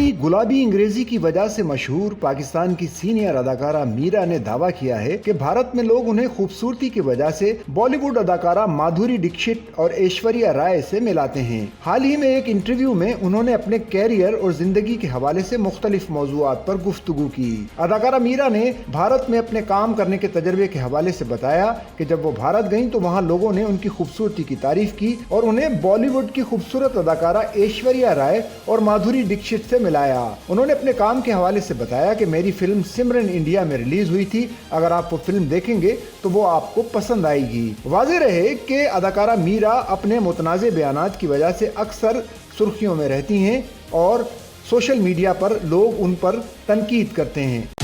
अपनी गुलाबी अंग्रेजी की वजह से मशहूर पाकिस्तान की सीनियर अदाकारा मीरा ने दावा किया है कि भारत में लोग उन्हें खूबसूरती की वजह से बॉलीवुड अदाकारा माधुरी दीक्षित और ऐश्वर्या राय से मिलाते हैं। हाल ही में एक इंटरव्यू में उन्होंने अपने कैरियर और जिंदगी के हवाले से मुख्तलिफ मौज़ूआत पर गुफ्तगू की। अदाकारा मीरा ने भारत में अपने काम करने के तजर्बे के हवाले से बताया कि जब वो भारत गईं तो वहाँ लोगों ने उनकी खूबसूरती की तारीफ की और उन्हें बॉलीवुड की खूबसूरत अदाकारा ऐश्वर्या राय और माधुरी दीक्षित से मिलाया। उन्होंने अपने काम के हवाले से बताया कि मेरी फिल्म सिमरन इंडिया में रिलीज हुई थी, अगर आप वो फिल्म देखेंगे तो वो आपको पसंद आएगी। वाज़ेह रहे कि अदाकारा मीरा अपने मुतनाज़े बयानात की वजह से अक्सर सुर्खियों में रहती हैं और सोशल मीडिया पर लोग उन पर तनकीद करते हैं।